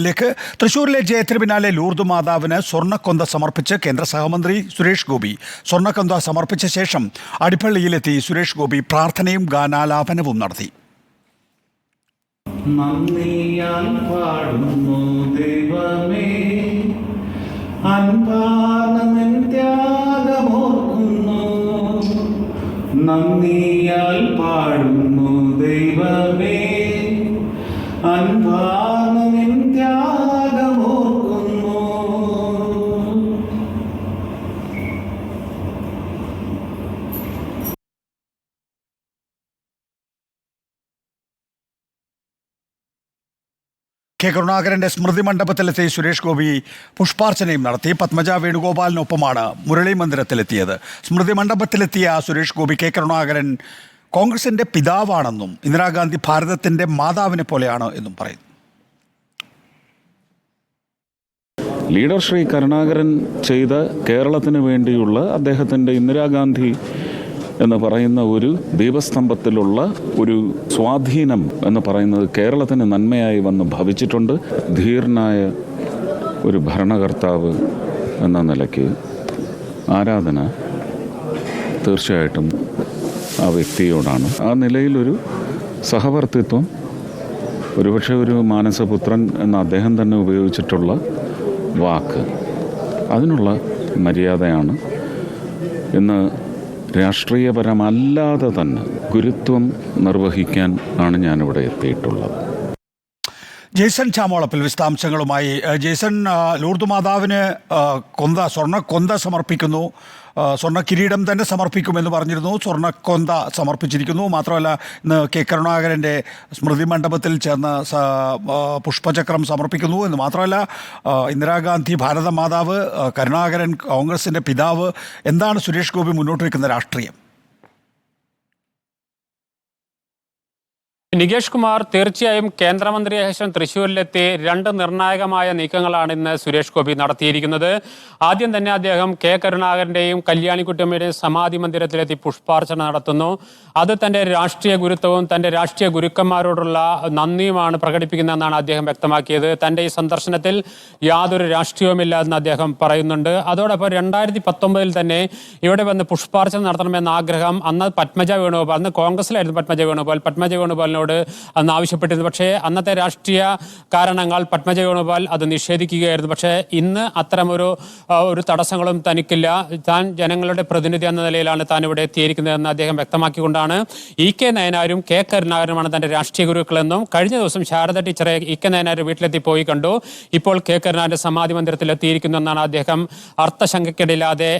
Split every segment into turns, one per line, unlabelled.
ിലേക്ക് തൃശൂരിലെ ജയത്തിന് പിന്നാലെ ലൂർദ് മാതാവിന് സ്വർണ്ണക്കൊന്ത സമർപ്പിച്ച് കേന്ദ്ര സഹമന്ത്രി സുരേഷ് ഗോപി. സ്വർണ്ണക്കൊന്ത സമർപ്പിച്ച ശേഷം അടിപ്പള്ളിയിലെത്തി സുരേഷ് ഗോപി പ്രാർത്ഥനയും ഗാനാലാപനവും നടത്തി.
നന്ദിയാൽ പാടുന്നു ദൈവമേ, അൻപാർന്നൻ ത്യാഗമോർക്കുന്നു. നന്ദിയാൽ പാടുന്നു ദൈവമേ, അൻപാർന്നൻ ത്യാഗമോർക്കുന്നു.
കെ കരുണാകരന്റെ സ്മൃതി മണ്ഡപത്തിലെത്തി സുരേഷ് ഗോപി പുഷ്പാർച്ചനയും നടത്തി. പത്മജ വേണുഗോപാലിനൊപ്പമാണ് മുരളി മന്ദിരത്തിലെത്തിയത്. സ്മൃതി മണ്ഡപത്തിലെത്തിയ സുരേഷ് ഗോപി കെ കരുണാകരൻ കോൺഗ്രസിന്റെ പിതാവാണെന്നും ഇന്ദിരാഗാന്ധി ഭാരതത്തിന്റെ മാതാവിനെ പോലെയാണ് എന്നും പറയുന്നു.
ലീഡർ ശ്രീ കരുണാകരൻ ചെയ്ത കേരളത്തിന് വേണ്ടിയുള്ള അദ്ദേഹത്തിൻ്റെ ഇന്ദിരാഗാന്ധി എന്ന് പറയുന്ന ഒരു ദീപസ്തംഭത്തിലുള്ള ഒരു സ്വാധീനം എന്ന് പറയുന്നത് കേരളത്തിന് നന്മയായി വന്ന് ഭവിച്ചിട്ടുണ്ട്. ധീരനായ ഒരു ഭരണകർത്താവ് എന്ന നിലയ്ക്ക് ആരാധന തീർച്ചയായിട്ടും ആ വ്യക്തിയോടാണ്. ആ നിലയിലൊരു സഹവർത്തിത്വം, ഒരുപക്ഷെ ഒരു മാനസപുത്രൻ എന്ന അദ്ദേഹം തന്നെ ഉപയോഗിച്ചിട്ടുള്ള വാക്ക്, അതിനുള്ള മര്യാദയാണ് ഇന്ന് രാഷ്ട്രീയപരമല്ലാതെ തന്നെ ഗുരുത്വം നിർവഹിക്കാൻ ആണ് ഞാനിവിടെ എത്തിയിട്ടുള്ളത്.
ജെയ്സൺ ചാമോളപ്പിൽ വിശദാംശങ്ങളുമായി. ജെയ്സൺ, ലൂർദ് മാതാവിന് സ്വർണ്ണക്കൊന്ത സമർപ്പിക്കുന്നു, സ്വർണ്ണ കിരീടം തന്നെ സമർപ്പിക്കുമെന്ന് പറഞ്ഞിരുന്നു. സ്വർണ്ണക്കൊന്ത സമർപ്പിച്ചിരിക്കുന്നു. മാത്രമല്ല, ഇന്ന് കെ കരുണാകരൻ്റെ സ്മൃതി മണ്ഡപത്തിൽ ചേർന്ന് പുഷ്പചക്രം സമർപ്പിക്കുന്നു എന്ന് മാത്രമല്ല, ഇന്ദിരാഗാന്ധി ഭാരത മാതാവ്, കരുണാകരൻ കോൺഗ്രസിൻ്റെ പിതാവ്. എന്താണ് സുരേഷ് ഗോപി മുന്നോട്ട് വയ്ക്കുന്ന രാഷ്ട്രീയം?
നികേഷ് കുമാർ, തീർച്ചയായും കേന്ദ്രമന്ത്രിയെ ശേഷം തൃശ്ശൂരിലെത്തി രണ്ട് നിർണായകമായ നീക്കങ്ങളാണ് ഇന്ന് സുരേഷ് ഗോപി നടത്തിയിരിക്കുന്നത്. ആദ്യം തന്നെ അദ്ദേഹം കെ കരുണാകരന്റെയും കല്യാണിക്കുട്ടിയമ്മയുടെയും സമാധി മന്ദിരത്തിലെത്തി പുഷ്പാർച്ചന നടത്തുന്നു. അത് തന്റെ രാഷ്ട്രീയ ഗുരുത്വവും തന്റെ രാഷ്ട്രീയ ഗുരുക്കന്മാരോടുള്ള നന്ദിയുമാണ് പ്രകടിപ്പിക്കുന്നതെന്നാണ് അദ്ദേഹം വ്യക്തമാക്കിയത്. തന്റെ ഈ സന്ദർശനത്തിൽ യാതൊരു രാഷ്ട്രീയവുമില്ല എന്ന് അദ്ദേഹം പറയുന്നുണ്ട്. അതോടൊപ്പം 2019 തന്നെ ഇവിടെ വന്ന് പുഷ്പാർച്ചന നടത്തണമെന്ന ആഗ്രഹം അന്ന് പത്മജ വേണുഗോപാൽ, അന്ന് കോൺഗ്രസിലായിരുന്നു പത്മജ വേണുഗോപാലിനോട് അന്ന് ആവശ്യപ്പെട്ടിരുന്നു. പക്ഷേ അന്നത്തെ രാഷ്ട്രീയ കാരണങ്ങൾ പത്മജ വേണുഗോപാൽ അത് നിഷേധിക്കുകയായിരുന്നു. പക്ഷേ ഇന്ന് അത്തരമൊരു തടസ്സങ്ങളും തനിക്കില്ല. താൻ ജനങ്ങളുടെ പ്രതിനിധി എന്ന നിലയിലാണ് താൻ ഇവിടെ എത്തിയിരിക്കുന്നതെന്ന് അദ്ദേഹം വ്യക്തമാക്കിക്കൊണ്ടാണ് ഇ.കെ. നയനാരും കെ കരുണാകരനുമാണ് തന്റെ രാഷ്ട്രീയ ഗുരുക്കളെന്നും കഴിഞ്ഞ ദിവസം ശാരദ ടീച്ചറെ ഇ.കെ. നയനാർ വീട്ടിലെത്തി പോയി കണ്ടു. ഇപ്പോൾ കെ കരുണാകരന്റെ സമാധി മന്ദിരത്തിൽ എത്തിയിരിക്കുന്നു എന്നാണ് അദ്ദേഹം അർത്ഥശങ്കയ്ക്കിടയില്ലാതെ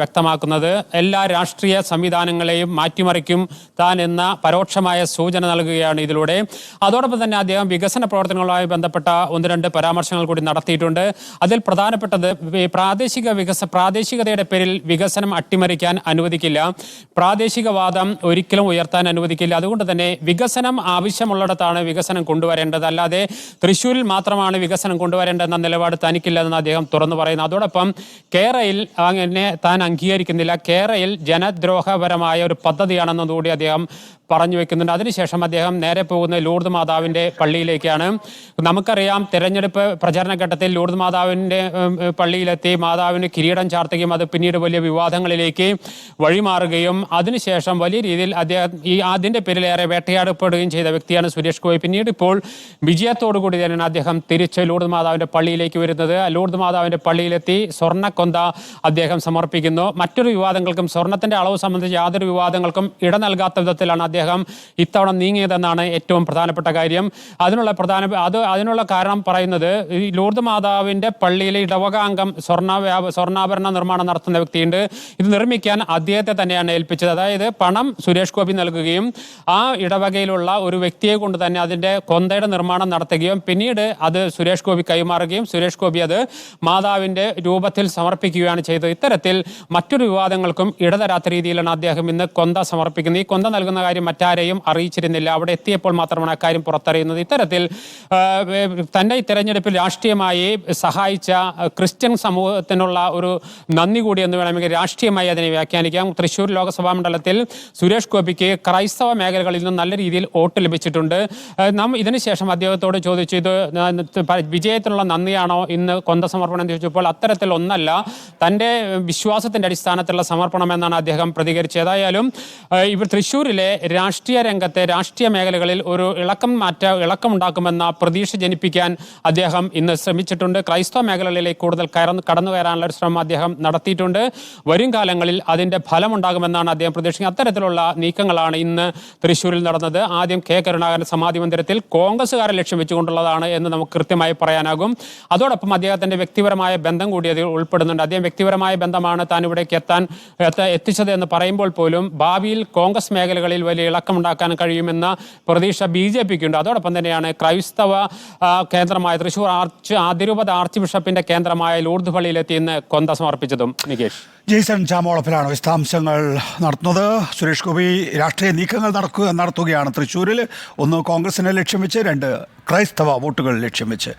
വ്യക്തമാക്കുന്നത്. എല്ലാ രാഷ്ട്രീയ സംവിധാനങ്ങളെയും മാറ്റിമറിക്കും താൻ എന്ന പരോക്ഷമായ സൂചന നൽകുകയാണ് ഇതിലൂടെ. അതോടൊപ്പം തന്നെ അദ്ദേഹം വികസന പ്രവർത്തനങ്ങളുമായി ബന്ധപ്പെട്ട ഒന്ന് രണ്ട് പരാമർശങ്ങൾ കൂടി നടത്തിയിട്ടുണ്ട്. അതിൽ പ്രധാനപ്പെട്ടത് പ്രാദേശികതയുടെ പേരിൽ വികസനം അട്ടിമറിക്കാൻ അനുവദിക്കില്ല, പ്രാദേശികവാദം ഒരിക്കലും ഉയർത്താൻ അനുവദിക്കില്ല. അതുകൊണ്ട് തന്നെ വികസനം ആവശ്യമുള്ളിടത്താണ് വികസനം കൊണ്ടുവരേണ്ടത്, അല്ലാതെ തൃശ്ശൂരിൽ മാത്രമാണ് വികസനം കൊണ്ടുവരേണ്ടതെന്ന നിലപാട് തനിക്കില്ലെന്ന് അദ്ദേഹം തുറന്നു പറയുന്നു. അതോടൊപ്പം കേരളയിൽ അങ്ങനെ താൻ അംഗീകരിക്കുന്നില്ല, കേരളയിൽ ജനദ്രോഹപരമായ ഒരു പദ്ധതിയാണെന്നതുകൂടി അദ്ദേഹം പറഞ്ഞു വെക്കുന്നുണ്ട്. അതിനുശേഷം അദ്ദേഹം നേരെ പോകുന്നത് ലൂർദ് മാതാവിൻ്റെ പള്ളിയിലേക്കാണ്. നമുക്കറിയാം, തെരഞ്ഞെടുപ്പ് പ്രചരണ ഘട്ടത്തിൽ ലൂർദ് മാതാവിൻ്റെ പള്ളിയിലെത്തി മാതാവിന് കിരീടം ചാർത്തുകയും അത് പിന്നീട് വലിയ വിവാദങ്ങളിലേക്ക് വഴിമാറുകയും അതിനുശേഷം വലിയ രീതിയിൽ അദ്ദേഹം അതിൻ്റെ പേരിലേറെ വേട്ടയാടപ്പെടുകയും ചെയ്ത വ്യക്തിയാണ് സുരേഷ് ഗോപി. പിന്നീട് ഇപ്പോൾ വിജയത്തോടു കൂടി തന്നെയാണ് അദ്ദേഹം തിരിച്ച് ലൂർദ് മാതാവിൻ്റെ പള്ളിയിലേക്ക് വരുന്നത്. ലൂർദ് മാതാവിൻ്റെ പള്ളിയിലെത്തി സ്വർണ്ണക്കൊന്ത അദ്ദേഹം സമർപ്പിക്കുന്നു. മറ്റൊരു വിവാദങ്ങൾക്കും, സ്വർണ്ണത്തിൻ്റെ അളവ് സംബന്ധിച്ച് യാതൊരു വിവാദങ്ങൾക്കും ഇട നൽകാത്ത വിധത്തിലാണ് അദ്ദേഹം ഇത്തവണ നീങ്ങിയതെന്നാണ് ഏറ്റവും പ്രധാനപ്പെട്ട കാര്യം. അതിനുള്ള കാരണം പറയുന്നത്, ഈ ലൂർദ് മാതാവിൻ്റെ പള്ളിയിലെ ഇടവകാംഗം സ്വർണ്ണാഭരണ നിർമ്മാണം നടത്തുന്ന വ്യക്തിയുണ്ട്. ഇത് നിർമ്മിക്കാൻ അദ്ദേഹത്തെ തന്നെയാണ് ഏൽപ്പിച്ചത്. അതായത് പണം സുരേഷ് ഗോപി നൽകുകയും ആ ഇടവകയിലുള്ള ഒരു വ്യക്തിയെ കൊണ്ട് തന്നെ അതിൻ്റെ കൊന്തയുടെ നിർമ്മാണം നടത്തുകയും പിന്നീട് അത് സുരേഷ് ഗോപി കൈമാറുകയും സുരേഷ് ഗോപി അത് മാതാവിൻ്റെ രൂപത്തിൽ സമർപ്പിക്കുകയാണ് ചെയ്തത്. ഇത്തരത്തിൽ മറ്റൊരു വിവാദങ്ങൾക്കും ഇടതരാത്ത രീതിയിലാണ് അദ്ദേഹം ഇന്ന് കൊന്ത സമർപ്പിക്കുന്നത്. ഈ കൊന്ത നൽകുന്ന കാര്യം മറ്റാരെയും അറിയിച്ചിരുന്നില്ല. അവിടെ അവിടെ എത്തിയപ്പോൾ മാത്രമാണ് അക്കാര്യം പുറത്തറിയുന്നത്. ഇത്തരത്തിൽ തന്നെ ഈ തെരഞ്ഞെടുപ്പിൽ രാഷ്ട്രീയമായി സഹായിച്ച ക്രിസ്ത്യൻ സമൂഹത്തിനുള്ള ഒരു നന്ദി കൂടി എന്ന് വേണമെങ്കിൽ രാഷ്ട്രീയമായി അതിനെ വ്യാഖ്യാനിക്കാം. തൃശ്ശൂർ ലോക്സഭാ മണ്ഡലത്തിൽ സുരേഷ് ഗോപിക്ക് ക്രൈസ്തവ മേഖലകളിൽ നിന്ന് നല്ല രീതിയിൽ വോട്ട് ലഭിച്ചിട്ടുണ്ട്. നാം ഇതിനുശേഷം അദ്ദേഹത്തോട് ചോദിച്ചു, ഇത് വിജയത്തിനുള്ള നന്ദിയാണോ ഇന്ന് കൊന്ത സമർപ്പണം എന്ന് ചോദിച്ചപ്പോൾ അത്തരത്തിൽ ഒന്നല്ല, തൻ്റെ വിശ്വാസത്തിൻ്റെ അടിസ്ഥാനത്തിലുള്ള സമർപ്പണം എന്നാണ് അദ്ദേഹം പ്രതികരിച്ചത്. ഏതായാലും ഇവർ തൃശ്ശൂരിലെ രാഷ്ട്രീയ രംഗത്തെ രാഷ്ട്രീയ മേഖലകളിൽ ഒരു ഇളക്കമുണ്ടാക്കുമെന്ന പ്രതീക്ഷ ജനിപ്പിക്കാൻ അദ്ദേഹം ഇന്ന് ശ്രമിച്ചിട്ടുണ്ട്. ക്രൈസ്തവ മേഖലകളിലേക്ക് കൂടുതൽ കടന്നു കയറാനുള്ള ഒരു ശ്രമം അദ്ദേഹം നടത്തിയിട്ടുണ്ട്. വരും കാലങ്ങളിൽ അതിൻ്റെ ഫലമുണ്ടാകുമെന്നാണ് അദ്ദേഹം പ്രതീക്ഷിക്കുന്നത്. അത്തരത്തിലുള്ള നീക്കങ്ങളാണ് ഇന്ന് തൃശ്ശൂരിൽ നടന്നത്. ആദ്യം കെ കരുണാകരൻ സമാധി മന്ദിരത്തിൽ കോൺഗ്രസ്സുകാരെ ലക്ഷ്യം വെച്ചുകൊണ്ടുള്ളതാണ് എന്ന് നമുക്ക് കൃത്യമായി പറയാനാകും. അതോടൊപ്പം അദ്ദേഹത്തിൻ്റെ വ്യക്തിപരമായ ബന്ധം കൂടി അതിൽ ഉൾപ്പെടുന്നുണ്ട്. അദ്ദേഹം വ്യക്തിപരമായ ബന്ധമാണ് താൻ ഇവിടേക്ക് എത്തിച്ചത് എന്ന് പറയുമ്പോൾ പോലും ഭാവിയിൽ കോൺഗ്രസ് മേഖലകളിൽ വലിയ ഇളക്കമുണ്ടാക്കാൻ കഴിയുമെന്ന പ്രതീക്ഷ BJPക്കുണ്ട്. അതോടൊപ്പം തന്നെയാണ് ക്രൈസ്തവ കേന്ദ്രമായ തൃശ്ശൂർ അതിരൂപത ആർച്ച് ബിഷപ്പിന്റെ കേന്ദ്രമായ ലൂർദ് പള്ളിയിലെത്തി ഇന്ന് കൊന്ത സമർപ്പിച്ചതും. നികേഷ്,
ജെയ്സൺ ചാമോളപ്പിലാണ് വിശദാംശങ്ങൾ നടത്തുന്നത്. സുരേഷ് ഗോപി രാഷ്ട്രീയ നീക്കങ്ങൾ നടത്തുകയാണ് തൃശ്ശൂരിൽ. ഒന്ന് കോൺഗ്രസിനെ ലക്ഷ്യം വെച്ച്, രണ്ട് ക്രൈസ്തവ വോട്ടുകൾ ലക്ഷ്യം വെച്ച്.